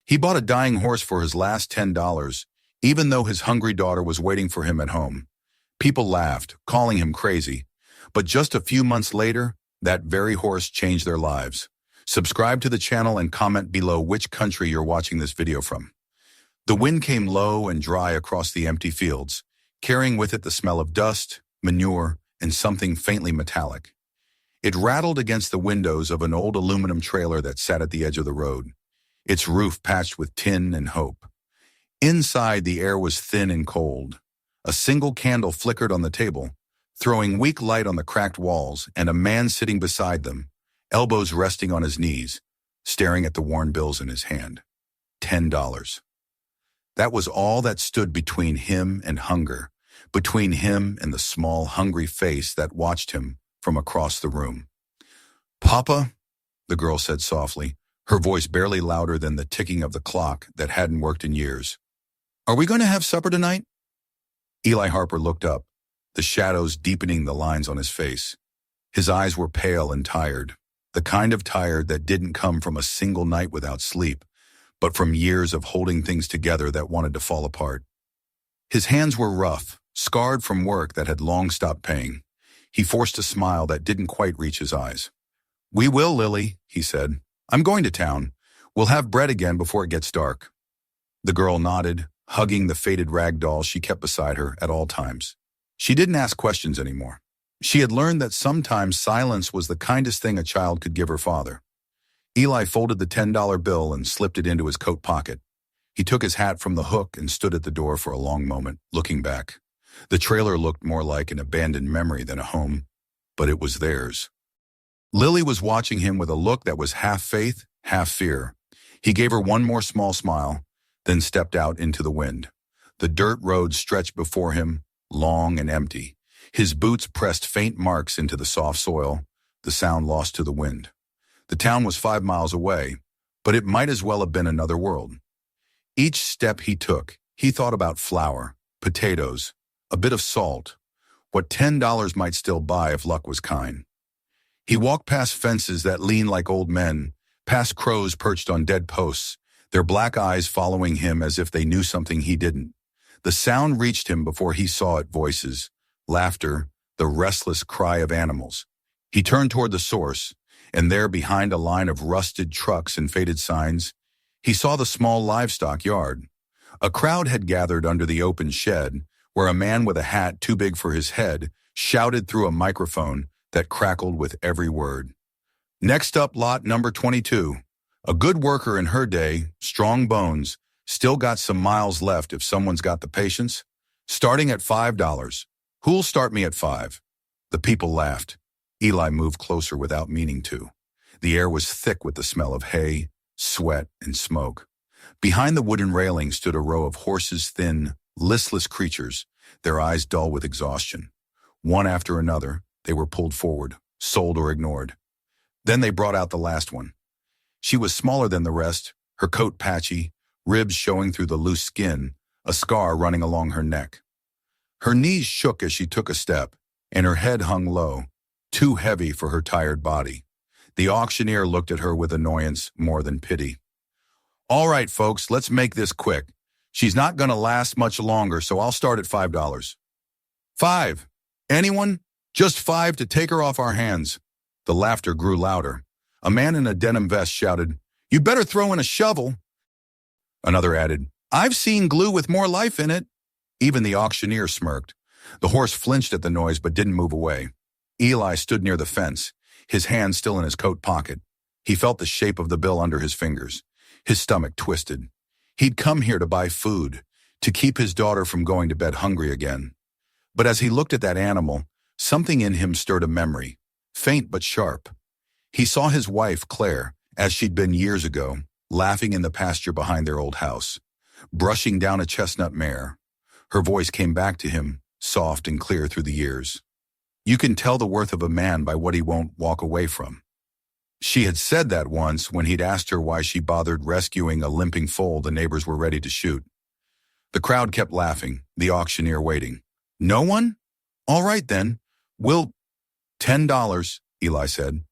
He bought a dying horse for his last $10, even though his hungry daughter was waiting for him at home. People laughed, calling him crazy. But just a few months later, that very horse changed their lives. Subscribe to the channel and comment below which country you're watching this video from. The wind came low and dry across the empty fields, carrying with it the smell of dust, manure, and something faintly metallic. It rattled against the windows of an old aluminum trailer that sat at the edge of the road, its roof patched with tin and hope. Inside, the air was thin and cold. A single candle flickered on the table, throwing weak light on the cracked walls, and a man sitting beside them, elbows resting on his knees, staring at the worn bills in his hand. $10. That was all that stood between him and hunger, between him and the small, hungry face that watched him from across the room. "Papa," the girl said softly, her voice barely louder than the ticking of the clock that hadn't worked in years. "Are we going to have supper tonight?" Eli Harper looked up, the shadows deepening the lines on his face. His eyes were pale and tired, the kind of tired that didn't come from a single night without sleep, but from years of holding things together that wanted to fall apart. His hands were rough, scarred from work that had long stopped paying. He forced a smile that didn't quite reach his eyes. "We will, Lily," he said. "I'm going to town. We'll have bread again before it gets dark." The girl nodded, hugging the faded rag doll she kept beside her at all times. She didn't ask questions anymore. She had learned that sometimes silence was the kindest thing a child could give her father. Eli folded the $10 bill and slipped it into his coat pocket. He took his hat from the hook and stood at the door for a long moment, looking back. The trailer looked more like an abandoned memory than a home, but it was theirs. Lily was watching him with a look that was half faith, half fear. He gave her one more small smile, then stepped out into the wind. The dirt road stretched before him, long and empty. His boots pressed faint marks into the soft soil, the sound lost to the wind. The town was 5 miles away, but it might as well have been another world. Each step he took, he thought about flour, potatoes, a bit of salt, what $10 might still buy if luck was kind. He walked past fences that leaned like old men, past crows perched on dead posts, their black eyes following him as if they knew something he didn't. The sound reached him before he saw it: voices, laughter, the restless cry of animals. He turned toward the source, and there, behind a line of rusted trucks and faded signs, he saw the small livestock yard. A crowd had gathered under the open shed, where a man with a hat too big for his head shouted through a microphone that crackled with every word. "Next up, lot number 22. A good worker in her day, strong bones, still got some miles left if someone's got the patience. Starting at $5. Who'll start me at 5? The people laughed. Eli moved closer without meaning to. The air was thick with the smell of hay, sweat, and smoke. Behind the wooden railing stood a row of horses, thin, listless creatures, their eyes dull with exhaustion. One after another, they were pulled forward, sold or ignored. Then they brought out the last one. She was smaller than the rest, her coat patchy, ribs showing through the loose skin, a scar running along her neck. Her knees shook as she took a step, and her head hung low, too heavy for her tired body. The auctioneer looked at her with annoyance more than pity. "All right, folks, let's make this quick. She's not going to last much longer, so I'll start at $5. 5. Anyone? Just 5 to take her off our hands." The laughter grew louder. A man in a denim vest shouted, "You better throw in a shovel." Another added, "I've seen glue with more life in it." Even the auctioneer smirked. The horse flinched at the noise but didn't move away. Eli stood near the fence, his hand still in his coat pocket. He felt the shape of the bill under his fingers. His stomach twisted. He'd come here to buy food, to keep his daughter from going to bed hungry again. But as he looked at that animal, something in him stirred a memory, faint but sharp. He saw his wife, Claire, as she'd been years ago, laughing in the pasture behind their old house, brushing down a chestnut mare. Her voice came back to him, soft and clear through the years. "You can tell the worth of a man by what he won't walk away from." She had said that once when he'd asked her why she bothered rescuing a limping foal the neighbors were ready to shoot. The crowd kept laughing, the auctioneer waiting. "No one? All right then. We'll—" $10, Eli said.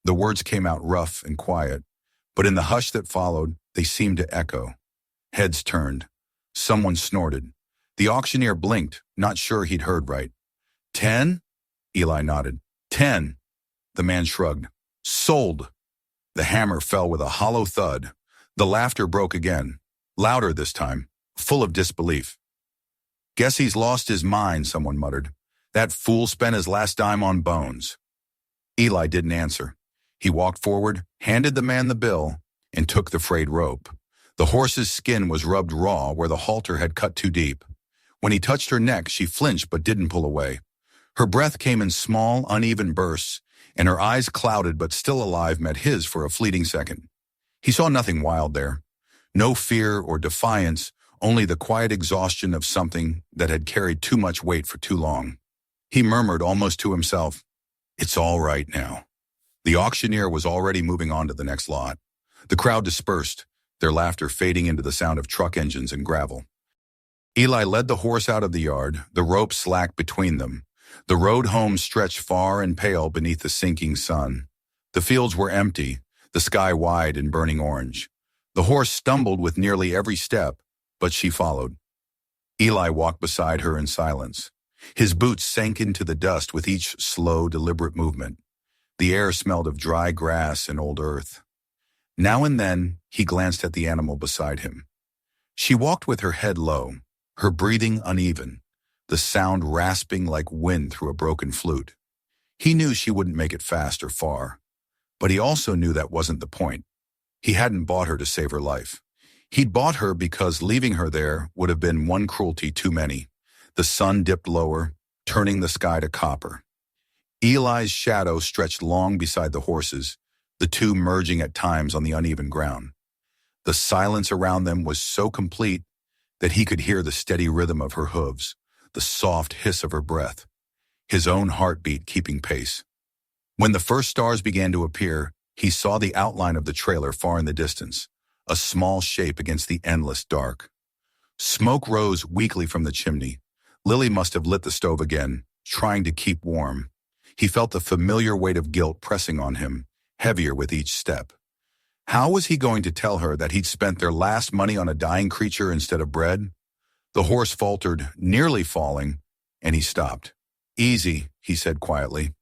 The words came out rough and quiet, but in the hush that followed, They seemed to echo. Heads turned. Someone snorted. The auctioneer blinked, not sure he'd heard right. 10? Eli nodded. 10. The man shrugged. Sold. The hammer fell with a hollow thud. The laughter broke again. Louder this time, full of disbelief. Guess he's lost his mind, someone muttered. That fool spent his last dime on bones. Eli didn't answer. He walked forward, handed the man the bill, and took the frayed rope. The horse's skin was rubbed raw where the halter had cut too deep. When he touched her neck, she flinched but didn't pull away. Her breath came in small, uneven bursts, and her eyes, clouded but still alive, met his for a fleeting second. He saw nothing wild there. No fear or defiance, only the quiet exhaustion of something that had carried too much weight for too long. He murmured almost to himself, "It's all right now." The auctioneer was already moving on to the next lot. The crowd dispersed, their laughter fading into the sound of truck engines and gravel. Eli led the horse out of the yard, the rope slack between them. The road home stretched far and pale beneath the sinking sun. The fields were empty, the sky wide and burning orange. The horse stumbled with nearly every step, but she followed. Eli walked beside her in silence. His boots sank into the dust with each slow, deliberate movement. The air smelled of dry grass and old earth. Now and then, he glanced at the animal beside him. She walked with her head low, her breathing uneven, the sound rasping like wind through a broken flute. He knew she wouldn't make it fast or far, but he also knew that wasn't the point. He hadn't bought her to save her life. He'd bought her because leaving her there would have been one cruelty too many. The sun dipped lower, turning the sky to copper. Eli's shadow stretched long beside the horses, the two merging at times on the uneven ground. The silence around them was so complete that he could hear the steady rhythm of her hooves, the soft hiss of her breath, his own heartbeat keeping pace. When the first stars began to appear, he saw the outline of the trailer far in the distance, a small shape against the endless dark. Smoke rose weakly from the chimney. Lily must have lit the stove again, trying to keep warm. He felt the familiar weight of guilt pressing on him, heavier with each step. How was he going to tell her that he'd spent their last money on a dying creature instead of bread? The horse faltered, nearly falling, and he stopped. "Easy," he said quietly.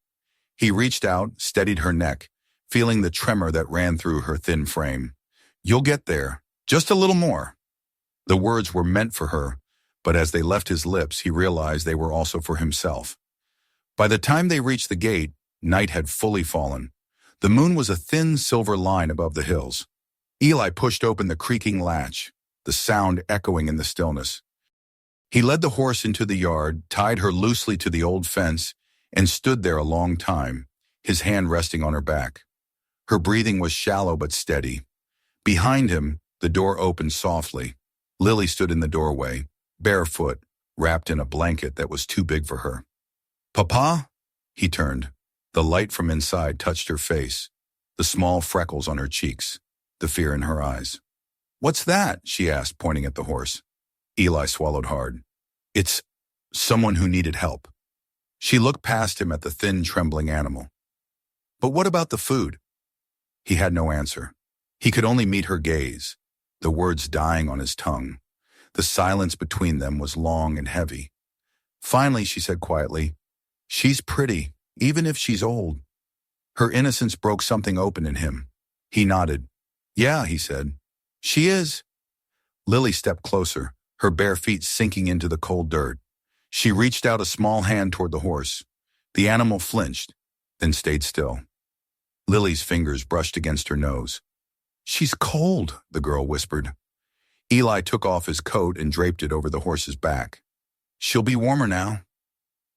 He reached out, steadied her neck, feeling the tremor that ran through her thin frame. "You'll get there. Just a little more." The words were meant for her, but as they left his lips, he realized they were also for himself. By the time they reached the gate, night had fully fallen. The moon was a thin silver line above the hills. Eli pushed open the creaking latch, the sound echoing in the stillness. He led the horse into the yard, tied her loosely to the old fence, and stood there a long time, his hand resting on her back. Her breathing was shallow but steady. Behind him, the door opened softly. Lily stood in the doorway, barefoot, wrapped in a blanket that was too big for her. "Papa?" He turned. The light from inside touched her face, the small freckles on her cheeks, the fear in her eyes. "What's that?" she asked, pointing at the horse. Eli swallowed hard. "It's someone who needed help." She looked past him at the thin, trembling animal. "But what about the food?" He had no answer. He could only meet her gaze, the words dying on his tongue. The silence between them was long and heavy. Finally, she said quietly, "She's pretty, even if she's old." Her innocence broke something open in him. He nodded. "Yeah," he said. "She is." Lily stepped closer, her bare feet sinking into the cold dirt. She reached out a small hand toward the horse. The animal flinched, then stayed still. Lily's fingers brushed against her nose. "She's cold," the girl whispered. Eli took off his coat and draped it over the horse's back. "She'll be warmer now."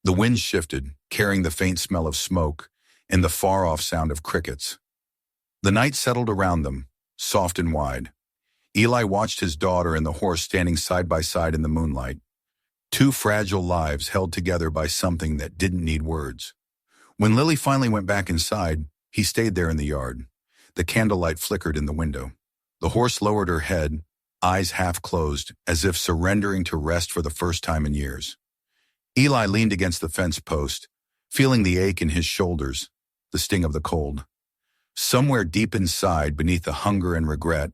The wind shifted, carrying the faint smell of smoke and the far-off sound of crickets. The night settled around them, soft and wide. Eli watched his daughter and the horse standing side by side in the moonlight. Two fragile lives held together by something that didn't need words. When Lily finally went back inside, he stayed there in the yard. The candlelight flickered in the window. The horse lowered her head, eyes half closed, as if surrendering to rest for the first time in years. Eli leaned against the fence post, feeling the ache in his shoulders, the sting of the cold. Somewhere deep inside, beneath the hunger and regret,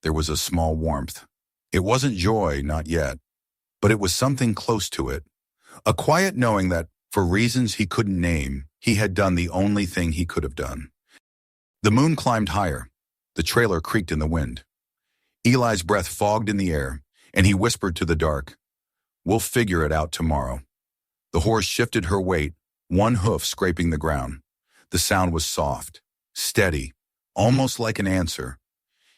there was a small warmth. It wasn't joy, not yet, but it was something close to it. A quiet knowing that, for reasons he couldn't name, he had done the only thing he could have done. The moon climbed higher. The trailer creaked in the wind. Eli's breath fogged in the air, and he whispered to the dark, "We'll figure it out tomorrow." The horse shifted her weight, one hoof scraping the ground. The sound was soft, steady, almost like an answer.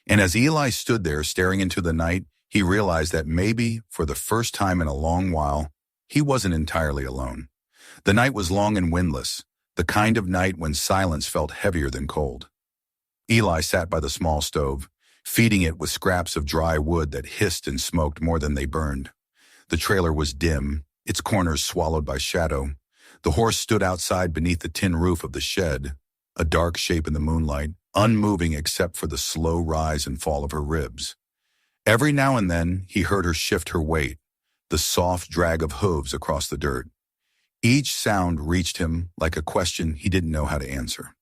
And as Eli stood there staring into the night, he realized that maybe, for the first time in a long while, he wasn't entirely alone. The night was long and windless, the kind of night when silence felt heavier than cold. Eli sat by the small stove, feeding it with scraps of dry wood that hissed and smoked more than they burned. The trailer was dim, its corners swallowed by shadow. The horse stood outside beneath the tin roof of the shed, a dark shape in the moonlight, unmoving except for the slow rise and fall of her ribs. Every now and then, he heard her shift her weight, the soft drag of hooves across the dirt. Each sound reached him like a question he didn't know how to answer.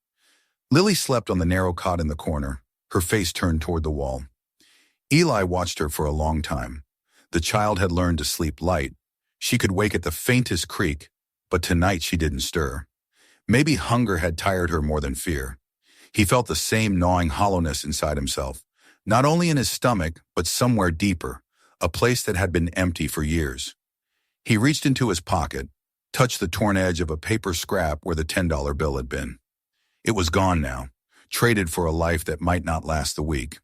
Lily slept on the narrow cot in the corner, her face turned toward the wall. Eli watched her for a long time. The child had learned to sleep light. She could wake at the faintest creak, but tonight she didn't stir. Maybe hunger had tired her more than fear. He felt the same gnawing hollowness inside himself, not only in his stomach, but somewhere deeper, a place that had been empty for years. He reached into his pocket, touched the torn edge of a paper scrap where the $10 bill had been. It was gone now, traded for a life that might not last the week.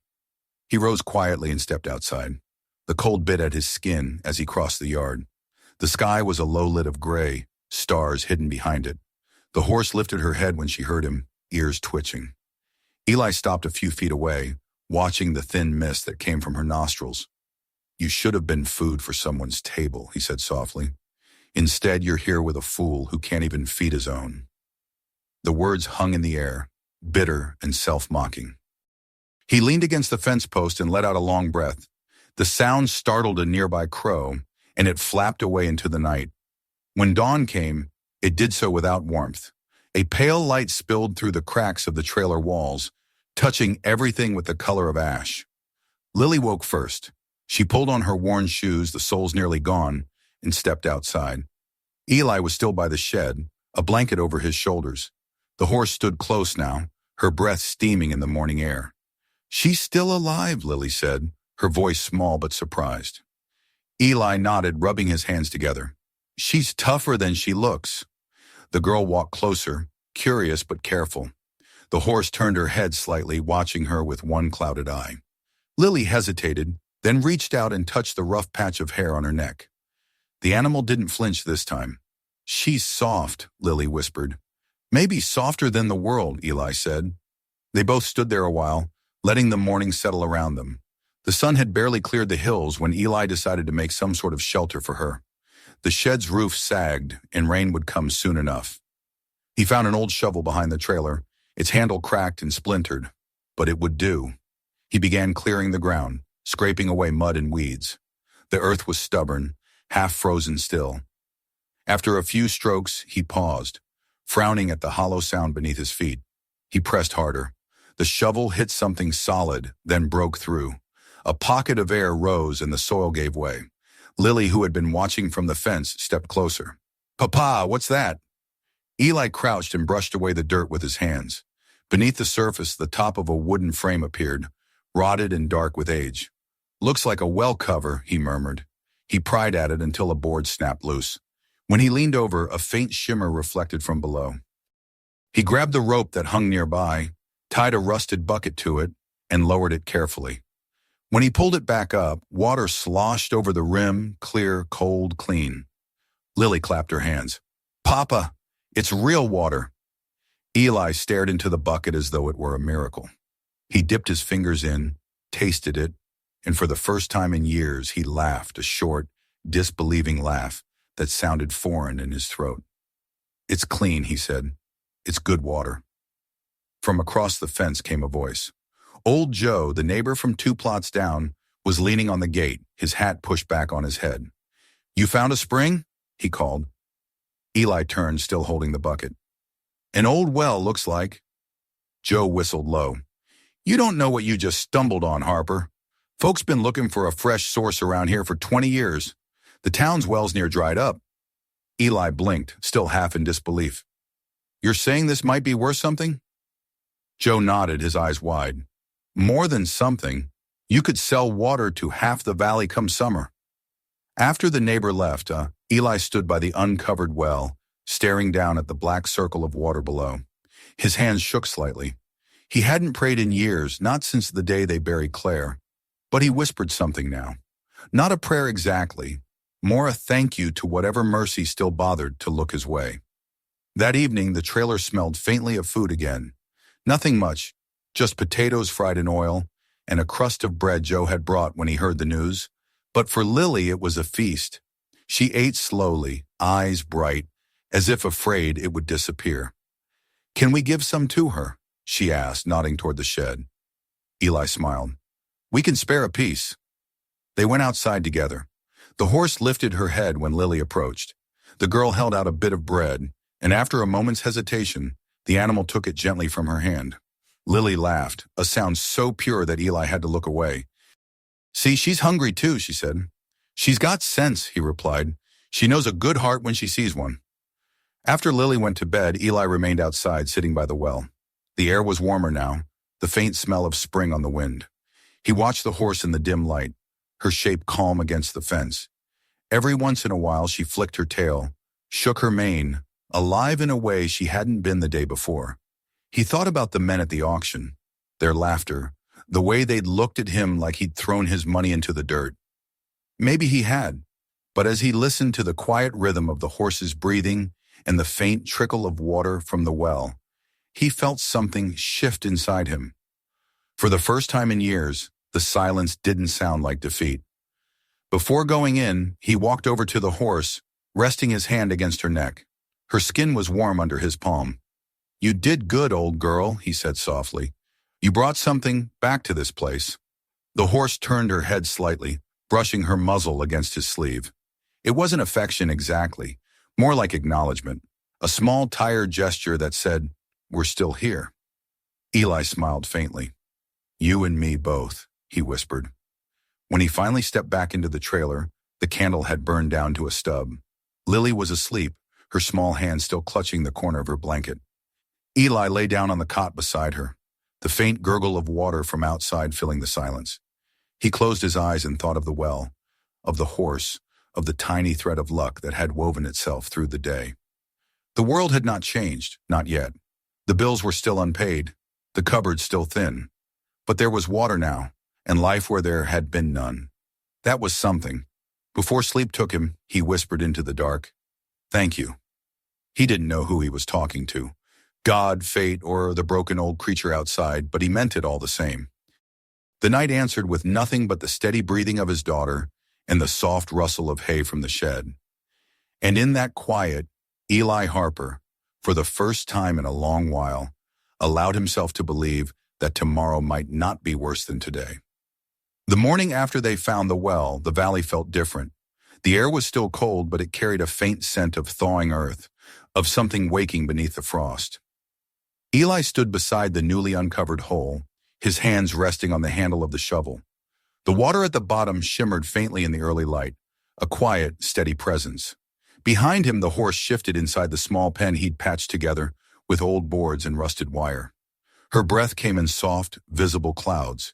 He rose quietly and stepped outside. The cold bit at his skin as he crossed the yard. The sky was a low lit of gray, stars hidden behind it. The horse lifted her head when she heard him, ears twitching. Eli stopped a few feet away, watching the thin mist that came from her nostrils. "You should have been food for someone's table," he said softly. "Instead, you're here with a fool who can't even feed his own." The words hung in the air, bitter and self-mocking. He leaned against the fence post and let out a long breath. The sound startled a nearby crow, and it flapped away into the night. When dawn came, it did so without warmth. A pale light spilled through the cracks of the trailer walls, touching everything with the color of ash. Lily woke first. She pulled on her worn shoes, the soles nearly gone, and stepped outside. Eli was still by the shed, a blanket over his shoulders. The horse stood close now, her breath steaming in the morning air. "She's still alive," Lily said, her voice small but surprised. Eli nodded, rubbing his hands together. "She's tougher than she looks." The girl walked closer, curious but careful. The horse turned her head slightly, watching her with one clouded eye. Lily hesitated, then reached out and touched the rough patch of hair on her neck. The animal didn't flinch this time. "She's soft," Lily whispered. "Maybe softer than the world," Eli said. They both stood there a while, letting the morning settle around them. The sun had barely cleared the hills when Eli decided to make some sort of shelter for her. The shed's roof sagged, and rain would come soon enough. He found an old shovel behind the trailer, its handle cracked and splintered, but it would do. He began clearing the ground, scraping away mud and weeds. The earth was stubborn, half frozen still. After a few strokes, he paused, frowning at the hollow sound beneath his feet. He pressed harder. The shovel hit something solid, then broke through. A pocket of air rose and the soil gave way. Lily, who had been watching from the fence, stepped closer. "Papa, what's that?" Eli crouched and brushed away the dirt with his hands. Beneath the surface, the top of a wooden frame appeared, rotted and dark with age. "Looks like a well cover," he murmured. He pried at it until a board snapped loose. When he leaned over, a faint shimmer reflected from below. He grabbed the rope that hung nearby, tied a rusted bucket to it, and lowered it carefully. When he pulled it back up, water sloshed over the rim, clear, cold, clean. Lily clapped her hands. "Papa, it's real water." Eli stared into the bucket as though it were a miracle. He dipped his fingers in, tasted it, and for the first time in years he laughed, a short, disbelieving laugh that sounded foreign in his throat. "It's clean," he said. "It's good water." From across the fence came a voice. Old Joe, the neighbor from 2 plots down, was leaning on the gate, his hat pushed back on his head. "You found a spring?" he called. Eli turned, still holding the bucket. "An old well, looks like." Joe whistled low. "You don't know what you just stumbled on, Harper. Folks been looking for a fresh source around here for 20 years. The town's well's near dried up. Eli blinked, still half in disbelief. You're saying this might be worth something? Joe nodded, his eyes wide. More than something. You could sell water to half the valley come summer. After the neighbor left, Eli stood by the uncovered well, staring down at the black circle of water below. His hands shook slightly. He hadn't prayed in years, not since the day they buried Claire. But he whispered something now. Not a prayer exactly, more a thank you to whatever mercy still bothered to look his way. That evening, the trailer smelled faintly of food again. Nothing much, just potatoes fried in oil and a crust of bread Joe had brought when he heard the news. But for Lily, it was a feast. She ate slowly, eyes bright, as if afraid it would disappear. Can we give some to her? She asked, nodding toward the shed. Eli smiled. We can spare a piece. They went outside together. The horse lifted her head when Lily approached. The girl held out a bit of bread, and after a moment's hesitation, the animal took it gently from her hand. Lily laughed, a sound so pure that Eli had to look away. See, she's hungry too, she said. She's got sense, he replied. She knows a good heart when she sees one. After Lily went to bed, Eli remained outside, sitting by the well. The air was warmer now, the faint smell of spring on the wind. He watched the horse in the dim light, her shape calm against the fence. Every once in a while she flicked her tail, shook her mane, alive in a way she hadn't been the day before. He thought about the men at the auction, their laughter, the way they'd looked at him like he'd thrown his money into the dirt. Maybe he had, but as he listened to the quiet rhythm of the horse's breathing and the faint trickle of water from the well, he felt something shift inside him. For the first time in years, the silence didn't sound like defeat. Before going in, he walked over to the horse, resting his hand against her neck. Her skin was warm under his palm. You did good, old girl, he said softly. You brought something back to this place. The horse turned her head slightly, brushing her muzzle against his sleeve. It wasn't affection exactly, more like acknowledgement, a small, tired gesture that said, we're still here. Eli smiled faintly. You and me both, he whispered. When he finally stepped back into the trailer, the candle had burned down to a stub. Lily was asleep, her small hand still clutching the corner of her blanket. Eli lay down on the cot beside her, the faint gurgle of water from outside filling the silence. He closed his eyes and thought of the well, of the horse, of the tiny thread of luck that had woven itself through the day. The world had not changed, not yet. The bills were still unpaid, the cupboard still thin. But there was water now, and life where there had been none. That was something. Before sleep took him, he whispered into the dark, Thank you. He didn't know who he was talking to, God, fate, or the broken old creature outside, but he meant it all the same. The night answered with nothing but the steady breathing of his daughter and the soft rustle of hay from the shed. And in that quiet, Eli Harper, for the first time in a long while, allowed himself to believe that tomorrow might not be worse than today. The morning after they found the well, the valley felt different. The air was still cold, but it carried a faint scent of thawing earth, of something waking beneath the frost. Eli stood beside the newly uncovered hole, his hands resting on the handle of the shovel. The water at the bottom shimmered faintly in the early light, a quiet, steady presence. Behind him, the horse shifted inside the small pen he'd patched together with old boards and rusted wire. Her breath came in soft, visible clouds,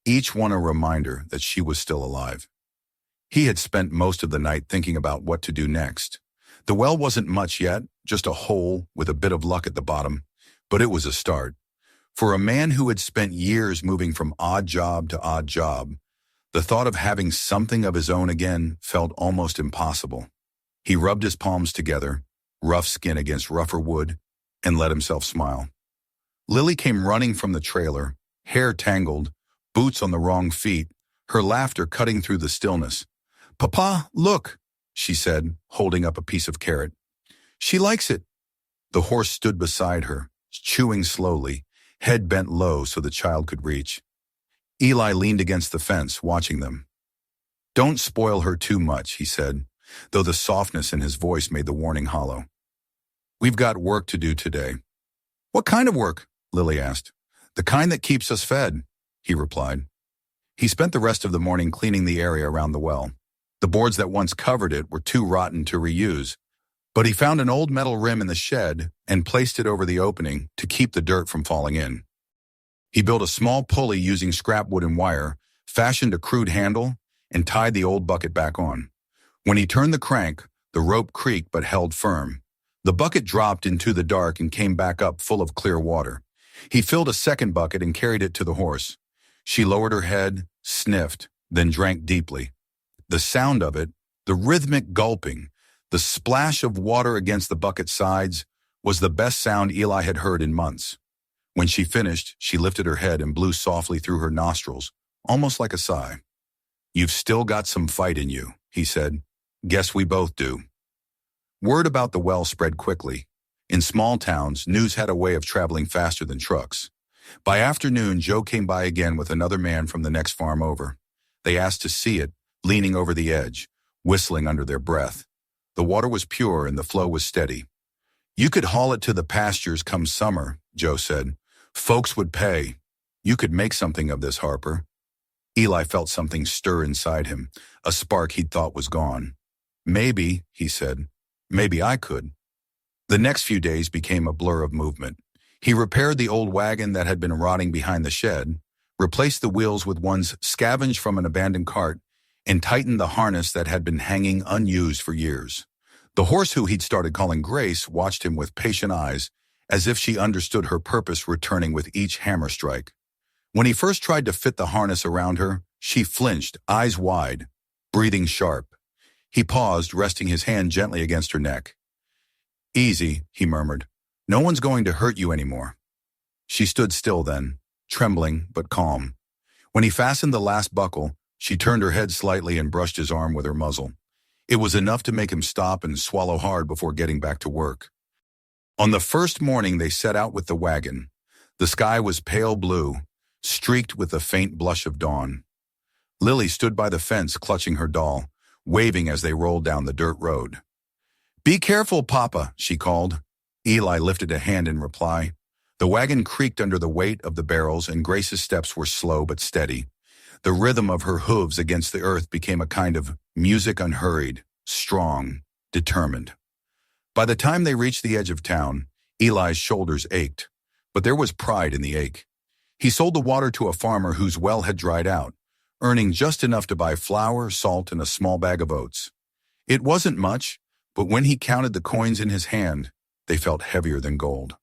each one a reminder that she was still alive. He had spent most of the night thinking about what to do next. The well wasn't much yet, just a hole with a bit of luck at the bottom, but it was a start. For a man who had spent years moving from odd job to odd job, the thought of having something of his own again felt almost impossible. He rubbed his palms together, rough skin against rougher wood, and let himself smile. Lily came running from the trailer, hair tangled, boots on the wrong feet, her laughter cutting through the stillness. "Papa, look," she said, holding up a piece of carrot. "She likes it." The horse stood beside her, chewing slowly, head bent low so the child could reach. Eli leaned against the fence, watching them. "Don't spoil her too much," he said, though the softness in his voice made the warning hollow. "We've got work to do today." "What kind of work?" Lily asked. "The kind that keeps us fed," he replied. He spent the rest of the morning cleaning the area around the well. The boards that once covered it were too rotten to reuse, but he found an old metal rim in the shed and placed it over the opening to keep the dirt from falling in. He built a small pulley using scrap wood and wire, fashioned a crude handle, and tied the old bucket back on. When he turned the crank, the rope creaked but held firm. The bucket dropped into the dark and came back up full of clear water. He filled a second bucket and carried it to the horse. She lowered her head, sniffed, then drank deeply. The sound of it, the rhythmic gulping, the splash of water against the bucket's sides, was the best sound Eli had heard in months. When she finished, she lifted her head and blew softly through her nostrils, almost like a sigh. "You've still got some fight in you," he said. "Guess we both do." Word about the well spread quickly. In small towns, news had a way of traveling faster than trucks. By afternoon, Joe came by again with another man from the next farm over. They asked to see it, leaning over the edge, whistling under their breath. The water was pure and the flow was steady. "You could haul it to the pastures come summer," Joe said. "Folks would pay. You could make something of this, Harper." Eli felt something stir inside him, a spark he'd thought was gone. "Maybe," he said, "maybe I could." The next few days became a blur of movement. He repaired the old wagon that had been rotting behind the shed, replaced the wheels with ones scavenged from an abandoned cart, and tightened the harness that had been hanging unused for years. The horse who he'd started calling Grace watched him with patient eyes, as if she understood her purpose returning with each hammer strike. When he first tried to fit the harness around her, she flinched, eyes wide, breathing sharp. He paused, resting his hand gently against her neck. "Easy," he murmured. "No one's going to hurt you anymore." She stood still then, trembling but calm. When he fastened the last buckle, she turned her head slightly and brushed his arm with her muzzle. It was enough to make him stop and swallow hard before getting back to work. On the first morning they set out with the wagon. The sky was pale blue, streaked with the faint blush of dawn. Lily stood by the fence clutching her doll, waving as they rolled down the dirt road. "Be careful, Papa," she called. Eli lifted a hand in reply. The wagon creaked under the weight of the barrels and Grace's steps were slow but steady. The rhythm of her hooves against the earth became a kind of music unhurried, strong, determined. By the time they reached the edge of town, Eli's shoulders ached, but there was pride in the ache. He sold the water to a farmer whose well had dried out, earning just enough to buy flour, salt, and a small bag of oats. It wasn't much, but when he counted the coins in his hand, they felt heavier than gold.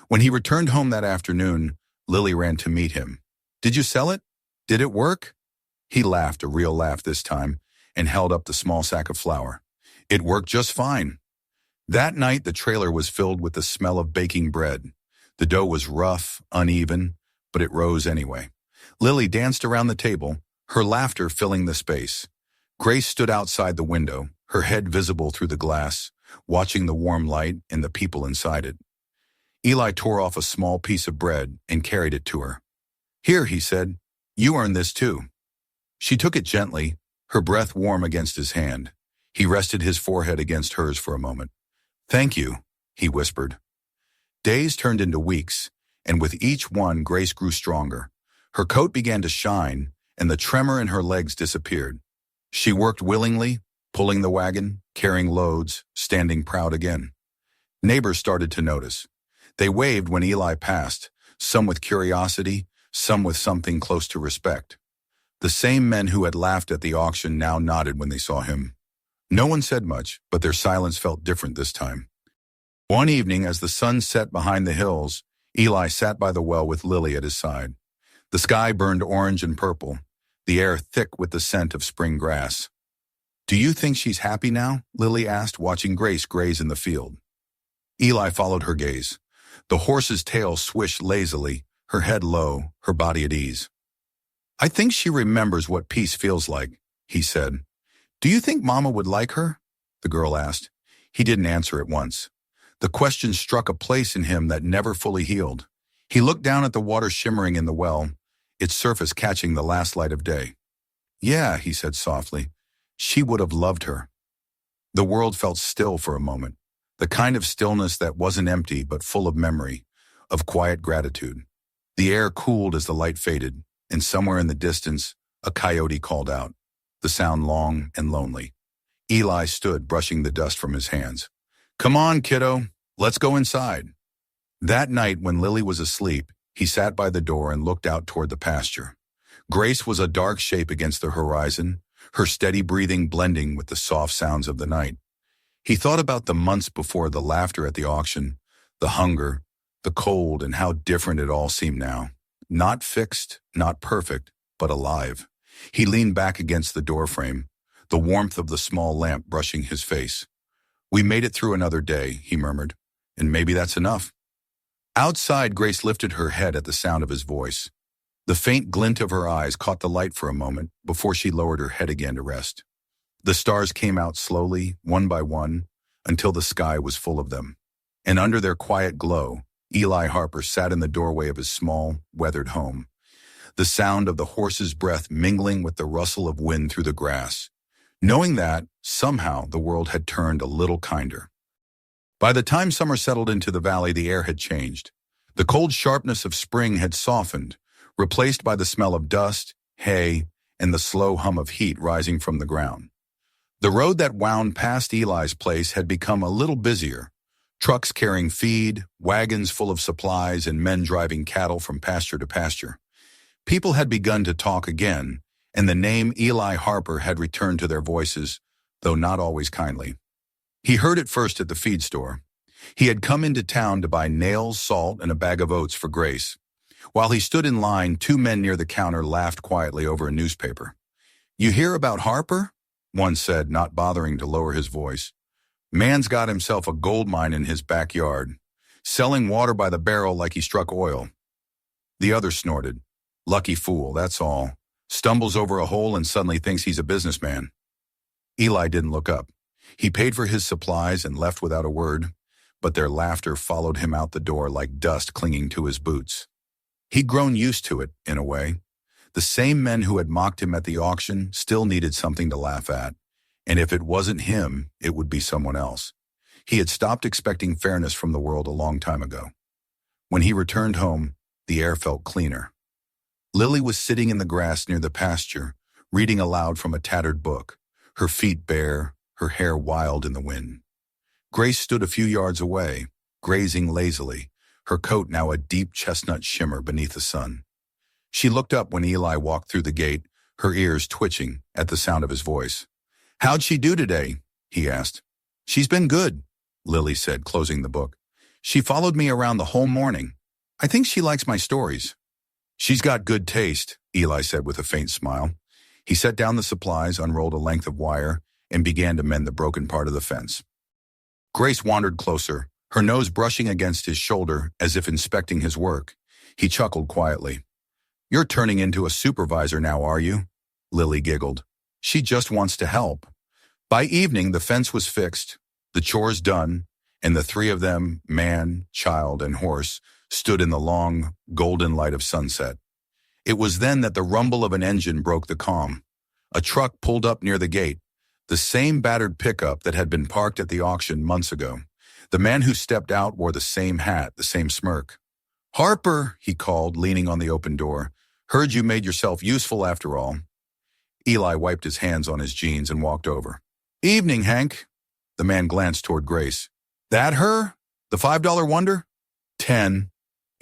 When he returned home that afternoon, Lily ran to meet him. "Did you sell it? Did it work?" He laughed, a real laugh this time, and held up the small sack of flour. "It worked just fine." That night, the trailer was filled with the smell of baking bread. The dough was rough, uneven, but it rose anyway. Lily danced around the table, her laughter filling the space. Grace stood outside the window, her head visible through the glass, watching the warm light and the people inside it. Eli tore off a small piece of bread and carried it to her. "Here," he said, "you earned this too." She took it gently, her breath warm against his hand. He rested his forehead against hers for a moment. "Thank you," he whispered. Days turned into weeks, and with each one Grace grew stronger. Her coat began to shine, and the tremor in her legs disappeared. She worked willingly, pulling the wagon, carrying loads, standing proud again. Neighbors started to notice. They waved when Eli passed, some with curiosity, some with something close to respect. The same men who had laughed at the auction now nodded when they saw him. No one said much, but their silence felt different this time. One evening, as the sun set behind the hills, Eli sat by the well with Lily at his side. The sky burned orange and purple, the air thick with the scent of spring grass. "Do you think she's happy now?" Lily asked, watching Grace graze in the field. Eli followed her gaze. The horse's tail swished lazily, her head low, her body at ease. "I think she remembers what peace feels like," he said. "Do you think Mama would like her?" the girl asked. He didn't answer at once. The question struck a place in him that never fully healed. He looked down at the water shimmering in the well, its surface catching the last light of day. "Yeah," he said softly, "she would have loved her." The world felt still for a moment, the kind of stillness that wasn't empty but full of memory, of quiet gratitude. The air cooled as the light faded, and somewhere in the distance, A coyote called out, the sound long and lonely. Eli stood, brushing the dust from his hands. Come on, kiddo, let's go inside. That night, when Lily was asleep, he sat by the door and looked out toward the pasture. Grace was a dark shape against the horizon, her steady breathing blending with the soft sounds of the night. He thought about the months before, the laughter at the auction, the hunger, the cold, and how different it all seemed now. Not fixed, not perfect, but alive. He leaned back against the doorframe, the warmth of the small lamp brushing his face. We made it through another day, he murmured, and maybe that's enough. Outside, Grace lifted her head at the sound of his voice. The faint glint of her eyes caught the light for a moment before she lowered her head again to rest. The stars came out slowly, one by one, until the sky was full of them. And under their quiet glow, Eli Harper sat in the doorway of his small, weathered home, the sound of the horse's breath mingling with the rustle of wind through the grass, knowing that, somehow, the world had turned a little kinder. By the time summer settled into the valley, the air had changed. The cold sharpness of spring had softened, replaced by the smell of dust, hay, and the slow hum of heat rising from the ground. The road that wound past Eli's place had become a little busier, trucks carrying feed, wagons full of supplies, and men driving cattle from pasture to pasture. People had begun to talk again, and the name Eli Harper had returned to their voices, though not always kindly. He heard it first at the feed store. He had come into town to buy nails, salt, and a bag of oats for Grace. While he stood in line, two men near the counter laughed quietly over a newspaper. "You hear about Harper?" one said, not bothering to lower his voice. "Man's got himself a gold mine in his backyard, selling water by the barrel like he struck oil." The other snorted. "Lucky fool, that's all. Stumbles over a hole and suddenly thinks he's a businessman." Eli didn't look up. He paid for his supplies and left without a word, but their laughter followed him out the door like dust clinging to his boots. He'd grown used to it, in a way. The same men who had mocked him at the auction still needed something to laugh at, and if it wasn't him, it would be someone else. He had stopped expecting fairness from the world a long time ago. When he returned home, the air felt cleaner. Lily was sitting in the grass near the pasture, reading aloud from a tattered book, her feet bare, her hair wild in the wind. Grace stood a few yards away, grazing lazily, her coat now a deep chestnut shimmer beneath the sun. She looked up when Eli walked through the gate, her ears twitching at the sound of his voice. "How'd she do today?" he asked. "She's been good," Lily said, closing the book. "She followed me around the whole morning. I think she likes my stories." "She's got good taste," Eli said with a faint smile. He set down the supplies, unrolled a length of wire, and began to mend the broken part of the fence. Grace wandered closer, her nose brushing against his shoulder as if inspecting his work. He chuckled quietly. "You're turning into a supervisor now, are you?" Lily giggled. "She just wants to help." By evening, the fence was fixed, the chores done, and the three of them, man, child, and horse, stood in the long, golden light of sunset. It was then that the rumble of an engine broke the calm. A truck pulled up near the gate, the same battered pickup that had been parked at the auction months ago. The man who stepped out wore the same hat, the same smirk. "Harper," he called, leaning on the open door. "Heard you made yourself useful after all." Eli wiped his hands on his jeans and walked over. "Evening, Hank." The man glanced toward Grace. "That her? The $5 wonder?" "10,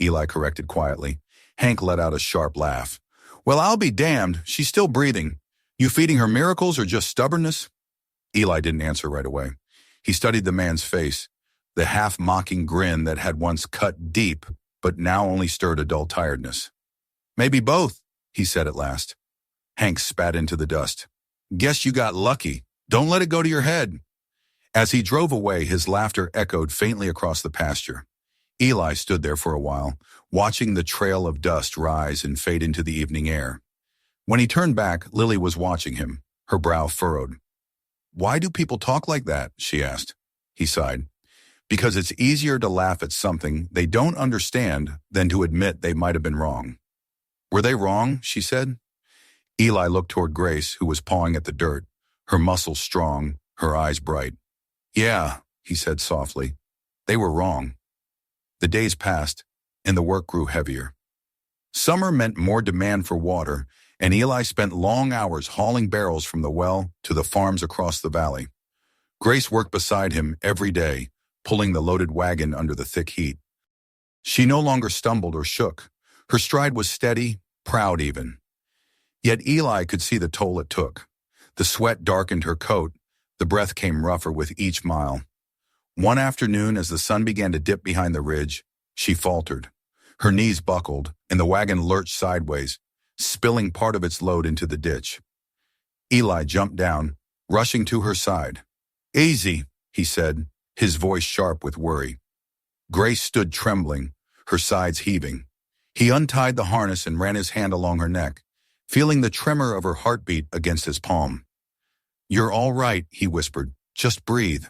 Eli corrected quietly. Hank let out a sharp laugh. "Well, I'll be damned. She's still breathing. You feeding her miracles or just stubbornness?" Eli didn't answer right away. He studied the man's face, the half-mocking grin that had once cut deep, but now only stirred a dull tiredness. "Maybe both," he said at last. Hank spat into the dust. "Guess you got lucky. Don't let it go to your head." As he drove away, his laughter echoed faintly across the pasture. Eli stood there for a while, watching the trail of dust rise and fade into the evening air. When he turned back, Lily was watching him, her brow furrowed. "Why do people talk like that?" she asked. He sighed. "Because it's easier to laugh at something they don't understand than to admit they might have been wrong." "Were they wrong?" she said. Eli looked toward Grace, who was pawing at the dirt, her muscles strong, her eyes bright. "Yeah," he said softly. "They were wrong." The days passed, and the work grew heavier. Summer meant more demand for water, and Eli spent long hours hauling barrels from the well to the farms across the valley. Grace worked beside him every day, pulling the loaded wagon under the thick heat. She no longer stumbled or shook. Her stride was steady, proud even. Yet Eli could see the toll it took. The sweat darkened her coat. The breath came rougher with each mile. One afternoon, as the sun began to dip behind the ridge, she faltered. Her knees buckled, and the wagon lurched sideways, spilling part of its load into the ditch. Eli jumped down, rushing to her side. "Easy," he said, his voice sharp with worry. Grace stood trembling, her sides heaving. He untied the harness and ran his hand along her neck, feeling the tremor of her heartbeat against his palm. "You're all right," he whispered. "Just breathe."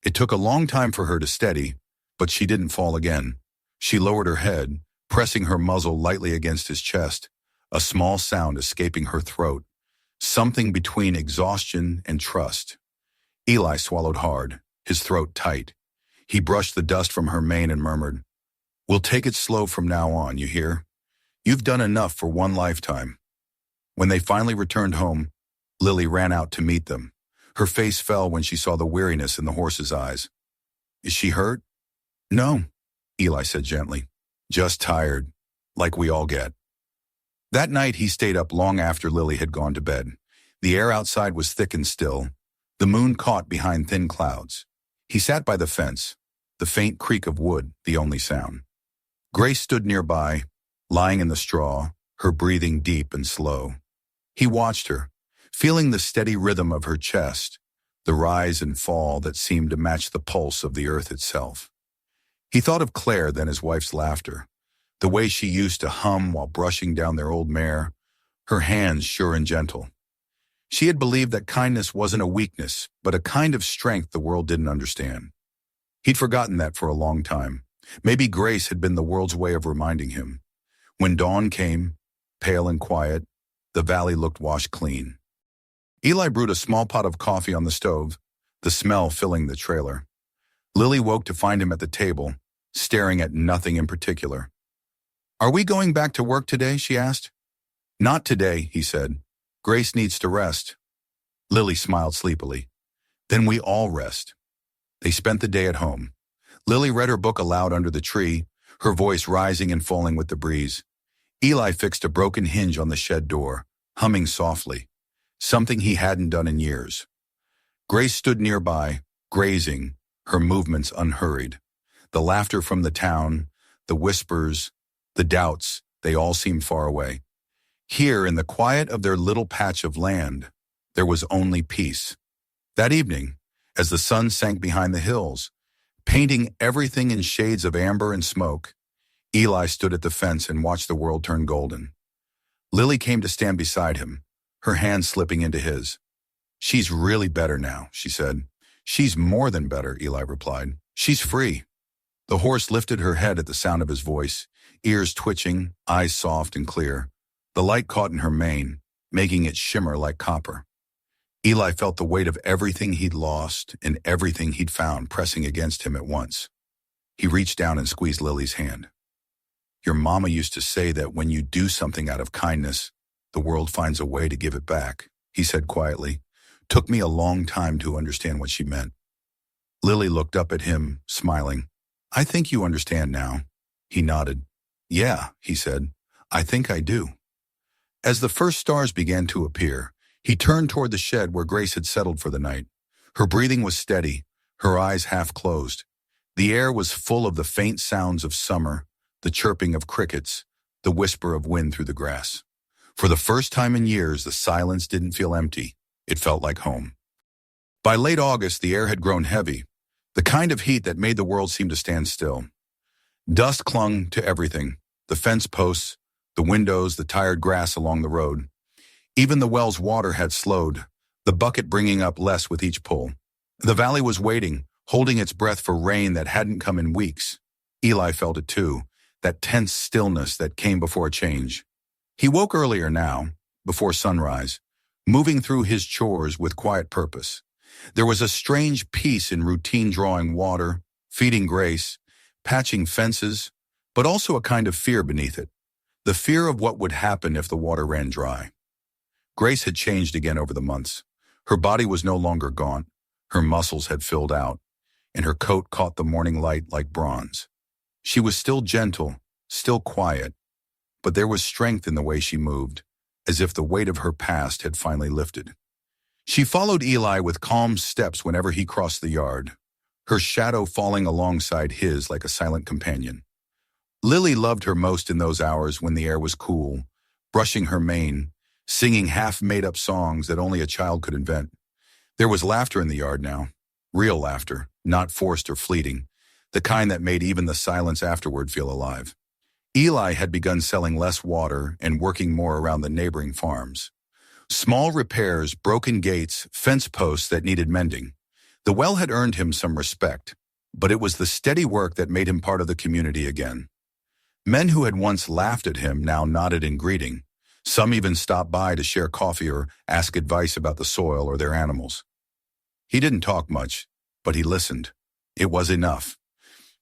It took a long time for her to steady, but she didn't fall again. She lowered her head, pressing her muzzle lightly against his chest, a small sound escaping her throat, something between exhaustion and trust. Eli swallowed hard, his throat tight. He brushed the dust from her mane and murmured, "We'll take it slow from now on, you hear? You've done enough for one lifetime." When they finally returned home, Lily ran out to meet them. Her face fell when she saw the weariness in the horse's eyes. "Is she hurt?" "No," Eli said gently. "Just tired, like we all get." That night he stayed up long after Lily had gone to bed. The air outside was thick and still. The moon caught behind thin clouds. He sat by the fence, the faint creak of wood the only sound. Grace stood nearby, lying in the straw, her breathing deep and slow. He watched her, feeling the steady rhythm of her chest, the rise and fall that seemed to match the pulse of the earth itself. He thought of Claire, then his wife's laughter, the way she used to hum while brushing down their old mare, her hands sure and gentle. She had believed that kindness wasn't a weakness, but a kind of strength the world didn't understand. He'd forgotten that for a long time. Maybe Grace had been the world's way of reminding him. When dawn came, pale and quiet, the valley looked washed clean. Eli brewed a small pot of coffee on the stove, the smell filling the trailer. Lily woke to find him at the table, staring at nothing in particular. "Are we going back to work today?" she asked. "Not today," he said. "Grace needs to rest." Lily smiled sleepily. "Then we all rest." They spent the day at home. Lily read her book aloud under the tree, her voice rising and falling with the breeze. Eli fixed a broken hinge on the shed door, humming softly, something he hadn't done in years. Grace stood nearby, grazing, her movements unhurried. The laughter from the town, the whispers, the doubts, they all seemed far away. Here, in the quiet of their little patch of land, there was only peace. That evening, as the sun sank behind the hills, painting everything in shades of amber and smoke, Eli stood at the fence and watched the world turn golden. Lily came to stand beside him, her hand slipping into his. "She's really better now," she said. "She's more than better," Eli replied. "She's free." The horse lifted her head at the sound of his voice, ears twitching, eyes soft and clear. The light caught in her mane, making it shimmer like copper. Eli felt the weight of everything he'd lost and everything he'd found pressing against him at once. He reached down and squeezed Lily's hand. "Your mama used to say that when you do something out of kindness, the world finds a way to give it back," he said quietly. "Took me a long time to understand what she meant." Lily looked up at him, smiling. "I think you understand now." He nodded. "Yeah," he said. "I think I do." As the first stars began to appear, he turned toward the shed where Grace had settled for the night. Her breathing was steady, her eyes half closed. The air was full of the faint sounds of summer, the chirping of crickets, the whisper of wind through the grass. For the first time in years, the silence didn't feel empty. It felt like home. By late August, the air had grown heavy, the kind of heat that made the world seem to stand still. Dust clung to everything, the fence posts, the windows, the tired grass along the road. Even the well's water had slowed, the bucket bringing up less with each pull. The valley was waiting, holding its breath for rain that hadn't come in weeks. Eli felt it too, that tense stillness that came before change. He woke earlier now, before sunrise, moving through his chores with quiet purpose. There was a strange peace in routine drawing water, feeding Grace, patching fences, but also a kind of fear beneath it. The fear of what would happen if the water ran dry. Grace had changed again over the months. Her body was no longer gaunt, her muscles had filled out, and her coat caught the morning light like bronze. She was still gentle, still quiet, but there was strength in the way she moved, as if the weight of her past had finally lifted. She followed Eli with calm steps whenever he crossed the yard, her shadow falling alongside his like a silent companion. Lily loved her most in those hours when the air was cool, brushing her mane, singing half-made-up songs that only a child could invent. There was laughter in the yard now, real laughter, not forced or fleeting, the kind that made even the silence afterward feel alive. Eli had begun selling less water and working more around the neighboring farms. Small repairs, broken gates, fence posts that needed mending. The well had earned him some respect, but it was the steady work that made him part of the community again. Men who had once laughed at him now nodded in greeting. Some even stopped by to share coffee or ask advice about the soil or their animals. He didn't talk much, but he listened. It was enough.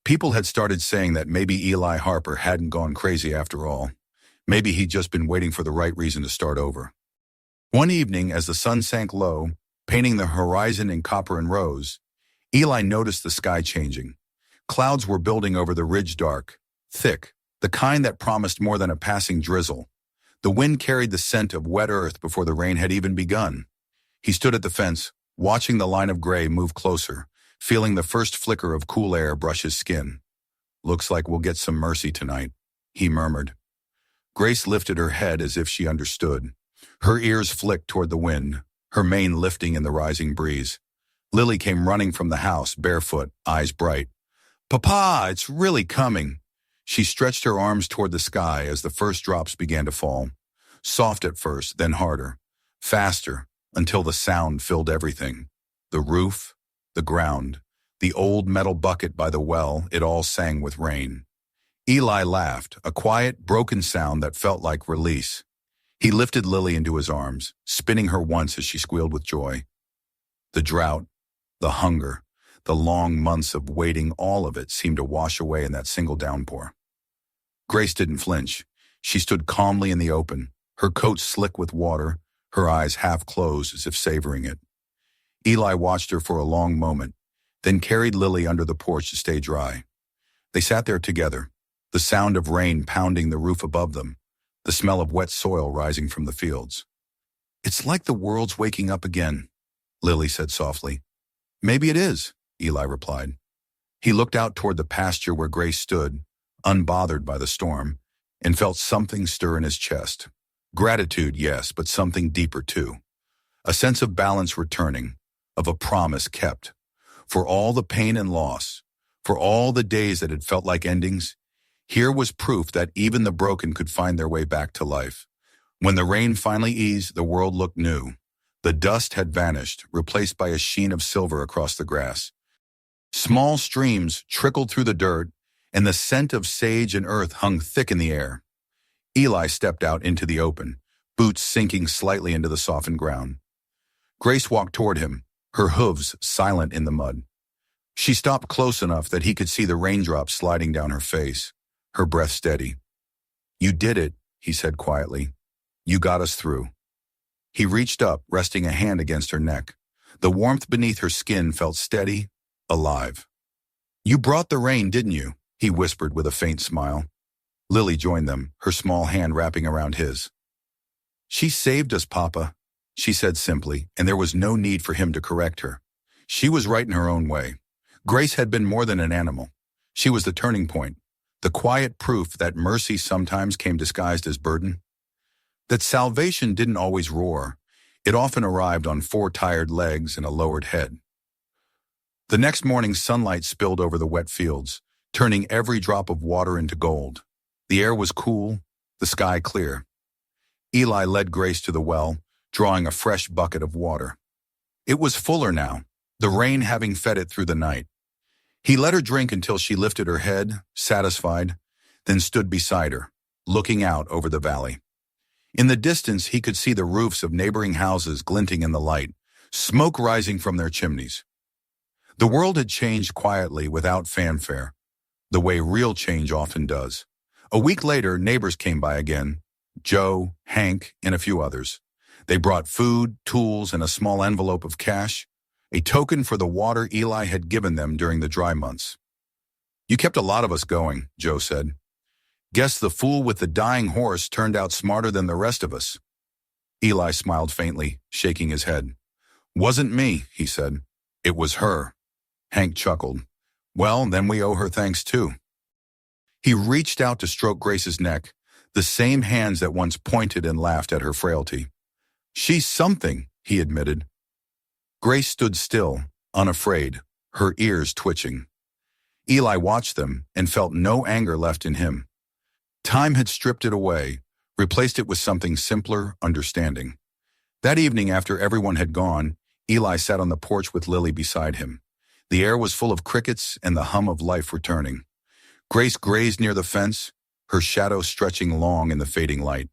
People had started saying that maybe Eli Harper hadn't gone crazy after all. Maybe he'd just been waiting for the right reason to start over. One evening, as the sun sank low, painting the horizon in copper and rose, Eli noticed the sky changing. Clouds were building over the ridge, dark, thick, the kind that promised more than a passing drizzle. The wind carried the scent of wet earth before the rain had even begun. He stood at the fence, watching the line of gray move closer, feeling the first flicker of cool air brush his skin. "Looks like we'll get some mercy tonight," he murmured. Grace lifted her head as if she understood. Her ears flicked toward the wind, her mane lifting in the rising breeze. Lily came running from the house, barefoot, eyes bright. "Papa, it's really coming." She stretched her arms toward the sky as the first drops began to fall. Soft at first, then harder, faster, until the sound filled everything. The roof, the ground, the old metal bucket by the well, it all sang with rain. Eli laughed, a quiet, broken sound that felt like release. He lifted Lily into his arms, spinning her once as she squealed with joy. The drought, the hunger, the long months of waiting, all of it seemed to wash away in that single downpour. Grace didn't flinch. She stood calmly in the open, her coat slick with water, her eyes half closed as if savoring it. Eli watched her for a long moment, then carried Lily under the porch to stay dry. They sat there together, the sound of rain pounding the roof above them, the smell of wet soil rising from the fields. "It's like the world's waking up again," Lily said softly. "Maybe it is," Eli replied. He looked out toward the pasture where Grace stood, unbothered by the storm, and felt something stir in his chest. Gratitude, yes, but something deeper too. A sense of balance returning, of a promise kept. For all the pain and loss, for all the days that had felt like endings, here was proof that even the broken could find their way back to life. When the rain finally eased, the world looked new. The dust had vanished, replaced by a sheen of silver across the grass. Small streams trickled through the dirt, and the scent of sage and earth hung thick in the air. Eli stepped out into the open, boots sinking slightly into the softened ground. Grace walked toward him, her hooves silent in the mud. She stopped close enough that he could see the raindrops sliding down her face, her breath steady. "You did it," he said quietly. "You got us through." He reached up, resting a hand against her neck. The warmth beneath her skin felt steady, alive. "You brought the rain, didn't you?" he whispered with a faint smile. Lily joined them, her small hand wrapping around his. "She saved us, Papa," she said simply, and there was no need for him to correct her. She was right in her own way. Grace had been more than an animal. She was the turning point, the quiet proof that mercy sometimes came disguised as burden. That salvation didn't always roar. It often arrived on 4 tired legs and a lowered head. The next morning, sunlight spilled over the wet fields, turning every drop of water into gold. The air was cool, the sky clear. Eli led Grace to the well, drawing a fresh bucket of water. It was fuller now, the rain having fed it through the night. He let her drink until she lifted her head, satisfied, then stood beside her, looking out over the valley. In the distance, he could see the roofs of neighboring houses glinting in the light, smoke rising from their chimneys. The world had changed quietly without fanfare, the way real change often does. A week later, neighbors came by again. Joe, Hank, and a few others. They brought food, tools, and a small envelope of cash, a token for the water Eli had given them during the dry months. "You kept a lot of us going," Joe said. "Guess the fool with the dying horse turned out smarter than the rest of us." Eli smiled faintly, shaking his head. "Wasn't me," he said. "It was her." Hank chuckled. "Well, then we owe her thanks too." He reached out to stroke Grace's neck, the same hands that once pointed and laughed at her frailty. "She's something," he admitted. Grace stood still, unafraid, her ears twitching. Eli watched them and felt no anger left in him. Time had stripped it away, replaced it with something simpler, understanding. That evening, after everyone had gone, Eli sat on the porch with Lily beside him. The air was full of crickets and the hum of life returning. Grace grazed near the fence, her shadow stretching long in the fading light.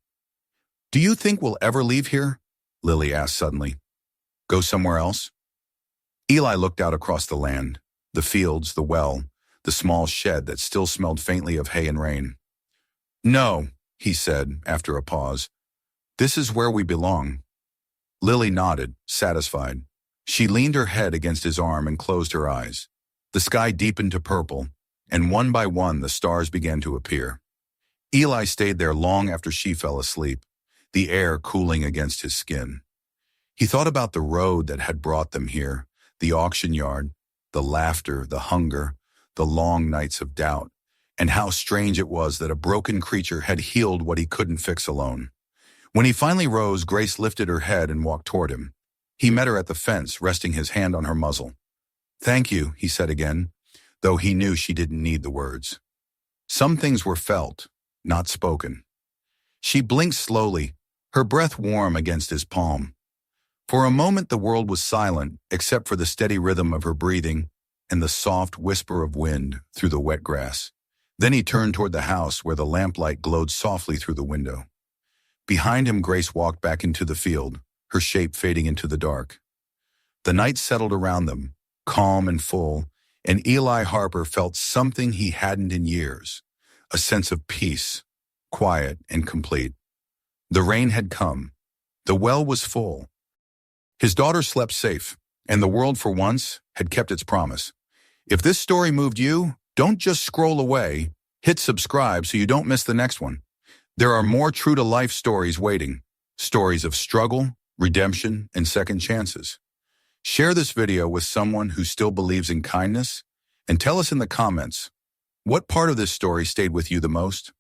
"Do you think we'll ever leave here?" Lily asked suddenly. "Go somewhere else?" Eli looked out across the land, the fields, the well, the small shed that still smelled faintly of hay and rain. "No," he said after a pause. "This is where we belong." Lily nodded, satisfied. She leaned her head against his arm and closed her eyes. The sky deepened to purple, and one by one the stars began to appear. Eli stayed there long after she fell asleep, the air cooling against his skin. He thought about the road that had brought them here, the auction yard, the laughter, the hunger, the long nights of doubt, and how strange it was that a broken creature had healed what he couldn't fix alone. When he finally rose, Grace lifted her head and walked toward him. He met her at the fence, resting his hand on her muzzle. "Thank you," he said again, though he knew she didn't need the words. Some things were felt, not spoken. She blinked slowly, her breath warm against his palm. For a moment the world was silent, except for the steady rhythm of her breathing and the soft whisper of wind through the wet grass. Then he turned toward the house where the lamplight glowed softly through the window. Behind him, Grace walked back into the field, her shape fading into the dark. The night settled around them, calm and full, and Eli Harper felt something he hadn't in years, a sense of peace, quiet and complete. The rain had come. The well was full. His daughter slept safe, and the world for once had kept its promise. If this story moved you, don't just scroll away, hit subscribe so you don't miss the next one. There are more true-to-life stories waiting, stories of struggle, redemption, and second chances. Share this video with someone who still believes in kindness, and tell us in the comments, what part of this story stayed with you the most?